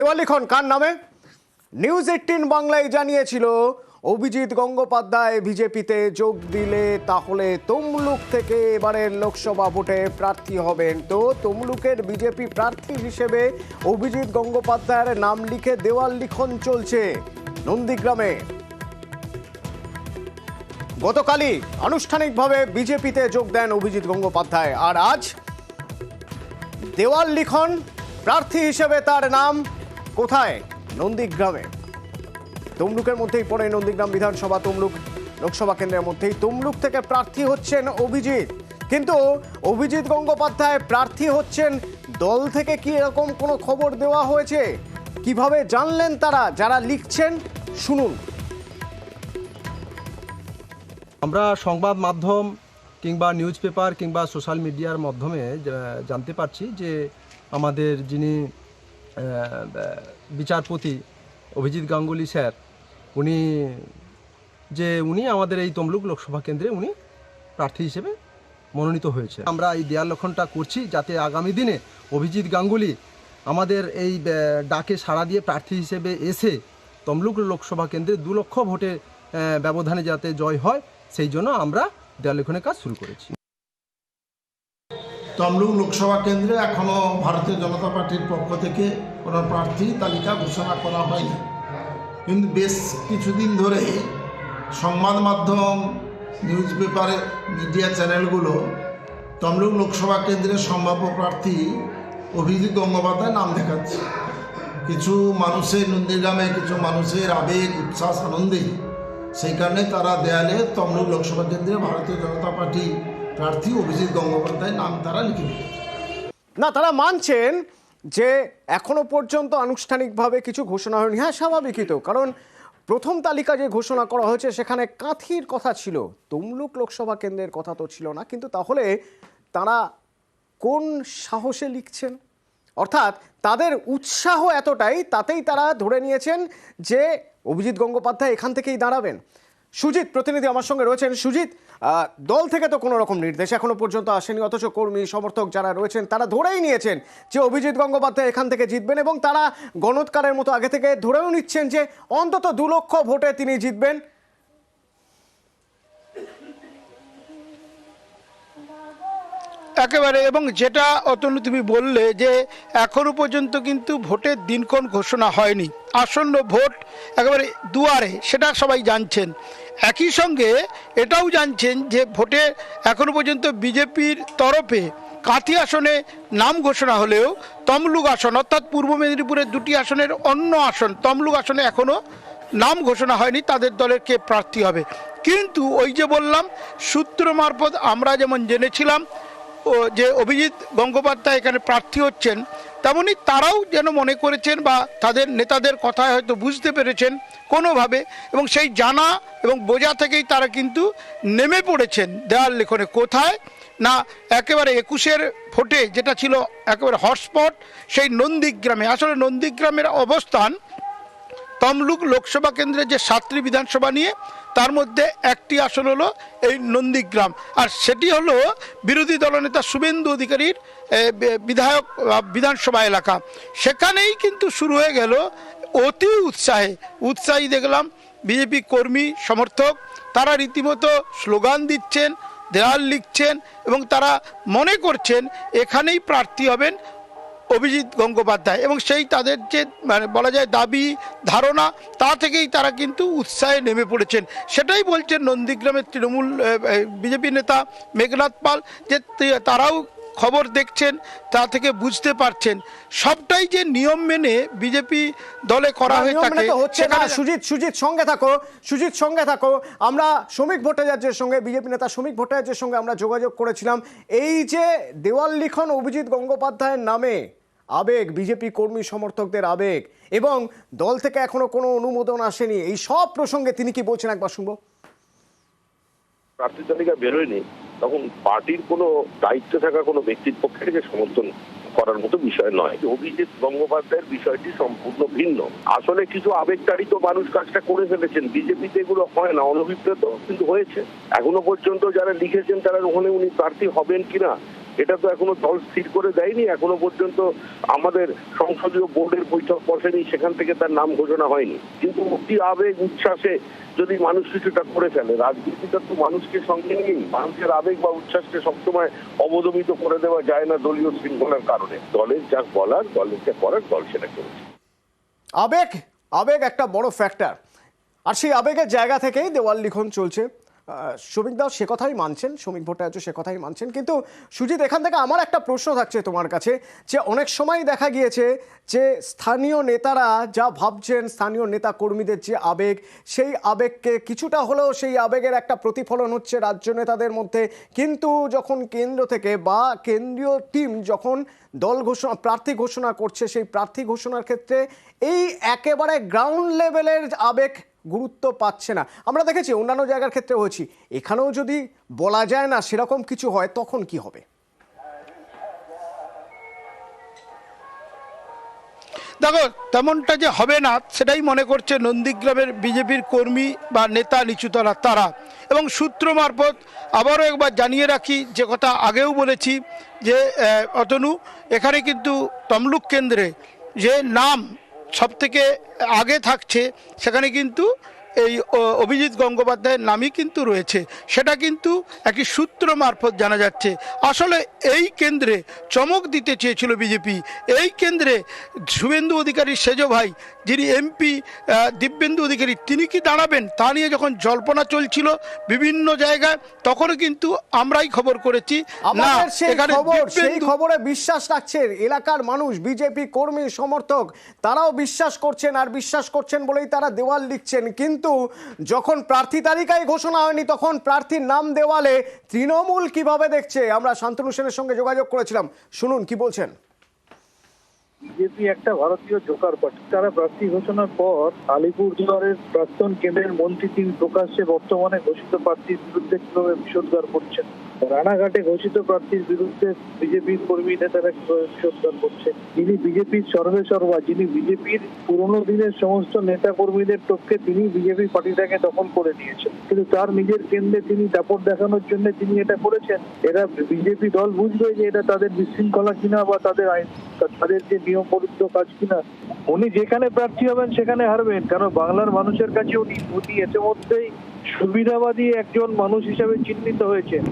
দেওয়ালিখন কার নামে? নিউজ 18 বাংলায় জানিয়েছিল অভিজিৎ গঙ্গোপাধ্যায় বিজেপিতে যোগ দিলে তাহলে তমলুক থেকে এবারের লোকসভা ভোটে প্রার্থী হবেন। তো তমলুকের বিজেপি প্রার্থী হিসেবে অভিজিৎ গঙ্গোপাধ্যায়ের নাম লিখে দেওয়াল লিখন চলছে নন্দীগ্রামে। গতকালই আনুষ্ঠানিকভাবে বিজেপিতে যোগ দেন অভিজিৎ গঙ্গোপাধ্যায়, আর আজ দেওয়াল লিখন প্রার্থী হিসেবে তার নাম কোথায়? নন্দীগ্রামে। তমলুকের মধ্যেই পড়ে নন্দীগ্রাম বিধানসভা, তমলুক লোকসভা কেন্দ্রের মধ্যেই। তমলুক থেকে প্রার্থী হচ্ছেন অভিজিৎ, কিন্তু অভিজিৎ গঙ্গোপাধ্যায় প্রার্থী হচ্ছেন দল থেকে কি এরকম কোনো খবর দেওয়া হয়েছে? কিভাবে জানলেন তারা? যারা লিখছেন শুনুন। আমরা সংবাদ মাধ্যম কিংবা নিউজ পেপার কিংবা সোশ্যাল মিডিয়ার মাধ্যমে জানতে পারছি যে আমাদের যিনি বিচারপতি অভিজিৎ গাঙ্গুলি স্যার, উনি আমাদের এই তমলুক লোকসভা কেন্দ্রে উনি প্রার্থী হিসেবে মনোনীত হয়েছে। আমরা এই দেয়াল লিখনটা করছি যাতে আগামী দিনে অভিজিৎ গাঙ্গুলি আমাদের এই ডাকে সাড়া দিয়ে প্রার্থী হিসেবে এসে তমলুক লোকসভা কেন্দ্রে 2 লক্ষ ভোটের ব্যবধানে যাতে জয় হয়, সেই জন্য আমরা দেয়াল লিখনের কাজ শুরু করেছি। তমলুক লোকসভা কেন্দ্রে এখনও ভারতীয় জনতা পার্টির পক্ষ থেকে কোনো প্রার্থী তালিকা ঘোষণা করা হয়নি, কিন্তু বেশ কিছুদিন ধরে সংবাদ মাধ্যম, নিউজ পেপারে, মিডিয়া চ্যানেলগুলো তমলুক লোকসভা কেন্দ্রের সম্ভাব্য প্রার্থী অভিজিৎ গঙ্গোপাধ্যায় নাম দেখাচ্ছে। কিছু মানুষের নন্দীগ্রামে কিছু মানুষের আবেগ, উচ্ছ্বাস, আনন্দে সেই কারণে তারা দেয়ালে তমলুক লোকসভা কেন্দ্রে ভারতীয় জনতা পার্টি প্রার্থী অভিজিৎ গঙ্গোপাধ্যায় নাম তারা লিখে দিয়েছে। না, তারা মানছেন যে এখনো পর্যন্ত আনুষ্ঠানিকভাবে কিছু ঘোষণা হয়নি। হ্যাঁ, স্বাভাবিকই তো, কারণ প্রথম তালিকা যে ঘোষণা করা হয়েছে সেখানে কাঁথির কথা ছিল, তমলুক লোকসভা কেন্দ্রের কথা তো ছিল না। কিন্তু তাহলে তারা কোন সাহসে লিখছেন? অর্থাৎ তাদের উৎসাহ এতটাই, তাতেই তারা ধরে নিয়েছেন যে অভিজিৎ গঙ্গোপাধ্যায় এখান থেকেই দাঁড়াবেন। সুজিত প্রতিনিধি আমার সঙ্গে রয়েছেন। সুজিত, দল থেকে তো কোনো রকম নির্দেশ এখনো পর্যন্ত আসেনি, অথচ কর্মী সমর্থক যারা রয়েছেন তারা ধরেই নিয়েছেন যে অভিজিৎ গঙ্গোপাধ্যায় এখান থেকে জিতবেন, এবং তারা গণৎকারের মতো আগে থেকে ধরেও নিচ্ছেন যে অন্তত 2 লক্ষ ভোটে তিনি জিতবেন। একেবারে, এবং যেটা অতনু তুমি বললে যে এখনো পর্যন্ত কিন্তু ভোটের দিনক্ষণ ঘোষণা হয়নি, আসন্ন ভোট একেবারে দুয়ারে, সেটা সবাই জানছেন। একই সঙ্গে এটাও জানছেন যে ভোটে এখনো পর্যন্ত বিজেপির তরফে কাঁথি আসনে নাম ঘোষণা হলেও তমলুক আসন, অর্থাৎ পূর্ব মেদিনীপুরের 2টি আসনের অন্য আসন তমলুক আসনে এখনও নাম ঘোষণা হয়নি তাদের দলের কে প্রার্থী হবে। কিন্তু ওই যে বললাম, সূত্র মারফত আমরা যেমন জেনেছিলাম যে অভিজিৎ গঙ্গোপাধ্যায় এখানে প্রার্থী হচ্ছেন, তেমনি তারাও যেন মনে করেছেন বা তাদের নেতাদের কথায় হয়তো বুঝতে পেরেছেন কোনোভাবে, এবং সেই জানা এবং বোঝা থেকেই তারা কিন্তু নেমে পড়েছেন দেওয়াল লিখনে। কোথায় না, একেবারে 21-এর ভোটে যেটা ছিল একেবারে হটস্পট, সেই নন্দীগ্রামে। আসলে নন্দীগ্রামের অবস্থান তমলুক লোকসভা কেন্দ্রের যে 7টি বিধানসভা নিয়ে, তার মধ্যে একটি আসন হলো এই নন্দীগ্রাম, আর সেটি হলো বিরোধী দলনেতা শুভেন্দু অধিকারীর বিধানসভা এলাকা। সেখানেই কিন্তু শুরু হয়ে গেল অতি উৎসাহী দেখলাম বিজেপি কর্মী সমর্থক। তারা রীতিমতো স্লোগান দিচ্ছেন, দেয়াল লিখছেন, এবং তারা মনে করছেন এখানেই প্রার্থী হবেন অভিজিৎ গঙ্গোপাধ্যায়, এবং সেই তাদের যে বলা যায় দাবি ধারণা, তা থেকেই তারা কিন্তু উৎসাহে নেমে পড়েছেন। সেটাই বলছেন নন্দীগ্রামের তৃণমূল বিজেপি নেতা মেঘনাথ পাল, যে তারাও খবর দেখছেন, তা থেকে বুঝতে পারছেন সবটাই যে নিয়ম মেনে বিজেপি দলে করা হয়ে থাকে। সুজিত সঙ্গে থাকো। আমরা শ্রমিক ভট্টাচার্যের সঙ্গে, বিজেপি নেতা শ্রমিক ভট্টাচার্যের সঙ্গে আমরা যোগাযোগ করেছিলাম। এই যে দেওয়াল লিখন অভিজিৎ গঙ্গোপাধ্যায়ের নামে, আবেগ, বিজেপি কর্মী সমর্থকদের আবেগ, এবং দল থেকে এখনো কোনো অনুমোদন আসেনি, এই সব প্রসঙ্গে তিনি কি বলছেন একবার শুনবো। প্রার্থী তালিকা বেরোয়নি, তখন পার্টির কোনো দায়িত্ব থাকা কোনো ব্যক্তির পক্ষে থেকে সমর্থন করার মতো বিষয় নয়। অভিজিৎ গঙ্গোপাধ্যায়ের বিষয়টি সম্পূর্ণ ভিন্ন। আসলে কিছু আবেগতাড়িত মানুষ কাজটা করে ফেলেছেন, বিজেপিতে এগুলো হয় না, অনভিপ্রেত কিন্তু হয়েছে। এখনো পর্যন্ত যারা লিখেছেন তারা ওখানে উনি প্রার্থী হবেন কিনা এটা তো এখনো দল স্থির করে দেয়নি, এখনো পর্যন্ত আমাদের সংসদীয় বোর্ডের বৈঠক বসেনি, সেখান থেকে তার নাম ঘোষণা হয়নি। কিন্তু অতি আবেগ উচ্ছ্বাসে যদি মানুষ কিছুটা করে ফেলে, রাজনীতিটা তো মানুষকে সঙ্গে নিয়েই, মানুষের আবেগ বা উচ্ছ্বাসকে সবসময় অবদমিত করে দেওয়া যায় না দলীয় শৃঙ্খলার কারণে। দলের যা বলার, দলের যা করার, দল সেটা করেছে। আবেগ আবেগ একটা বড় ফ্যাক্টর, আর সেই আবেগের জায়গা থেকেই দেওয়াল লিখন চলছে। শ্রমিক দাও সে কথাই মানছেন, শ্রমিক ভট্টাচার্য সে কথাই মানছেন। কিন্তু সুজিত, এখান থেকে আমার একটা প্রশ্ন থাকছে তোমার কাছে, যে অনেক সময় দেখা গিয়েছে যে স্থানীয় নেতারা যা ভাবছেন, স্থানীয় নেতা কর্মীদের যে আবেগ, সেই আবেগকে কিছুটা হলেও সেই আবেগের একটা প্রতিফলন হচ্ছে রাজ্য নেতাদের মধ্যে। কিন্তু যখন কেন্দ্র থেকে বা কেন্দ্রীয় টিম যখন দল ঘোষণা, প্রার্থী ঘোষণা করছে, সেই প্রার্থী ঘোষণার ক্ষেত্রে এই একেবারে গ্রাউন্ড লেভেলের আবেগ গুরুত্ব পাচ্ছে না। আমরা দেখেছি অন্যান্য জায়গার ক্ষেত্রে হয়েছি, এখানেও যদি বলা যায় না সেরকম কিছু হয়, তখন কি হবে? দেখো, তেমনটা যে হবে না সেটাই মনে করছে নন্দীগ্রামের বিজেপির কর্মী বা নেতা নিচুতলা তারা। এবং সূত্র মারফত আবারও একবার জানিয়ে রাখি, যে কথা আগেও বলেছি, যে অতনু, এখানে কিন্তু তমলুক কেন্দ্রে যে নাম সবথেকে আগে থাকছে, সেখানে কিন্তু এই অভিজিৎ গঙ্গোপাধ্যায়ের নামই কিন্তু রয়েছে। সেটা কিন্তু একটি সূত্র মারফত জানা যাচ্ছে। আসলে এই কেন্দ্রে চমক দিতে চেয়েছিল বিজেপি। এই কেন্দ্রে শুভেন্দু অধিকারীর সেজ ভাই, যিনি এমপি দিব্যেন্দু অধিকারী, তিনি কি দাঁড়াবেন তা নিয়ে যখন জল্পনা চলছিল বিভিন্ন জায়গায়, তখনও কিন্তু আমরাই খবর করেছি না, এখানে সেই খবরে বিশ্বাস রাখছেন এলাকার মানুষ, বিজেপি কর্মী সমর্থক, তারাও বিশ্বাস করছেন, আর বিশ্বাস করছেন বলেই তারা দেওয়াল লিখছেন। কিন্তু যখন প্রার্থী তালিকায় ঘোষণা হয়নি, তখন প্রার্থীর নাম দেওয়ালে তৃণমূল কিভাবে দেখছে, আমরা শান্তনু সেনের সঙ্গে যোগাযোগ করেছিলাম, শুনুন কি বলছেন। বিজেপি একটা ভারতীয় জোকার পার্টি। তারা প্রার্থী ঘোষণার পর আলিপুরদুয়ারের প্রাক্তন কেন্দ্রের মন্ত্রী তিনি প্রকাশ্যে বর্তমানে ঘোষিত প্রার্থীর বিরুদ্ধে কিভাবে বিষোদ্গার করছেন, রানাঘাটে ঘোষিত প্রার্থীর বিরুদ্ধে বিজেপির কর্মী নেতারা কিভাবে বিষোদ্গার করছে, যিনি বিজেপির সর্বেসর্বা, যিনি বিজেপির পুরোনো দিনের সমস্ত নেতা কর্মীদের টপকে তিনি বিজেপি পার্টিটাকে দখল করে নিয়েছেন, কিন্তু তার নিজের কেন্দ্রে তিনি দাপট দেখানোর জন্য তিনি এটা করেছেন। এরা বিজেপি দল বুঝবে যে এটা তাদের বিশৃঙ্খলা কিনা বা তাদের আইন, তাদের যে নিয়ম পরিচিত কাজ কিনা। উনি যেখানে প্রার্থী হবেন সেখানে হারবেন, কারণ বাংলার মানুষের কাছে উনি ইতিমধ্যেই সুবিধাবাদী একজন মানুষ হিসাবে চিহ্নিত হয়েছেন।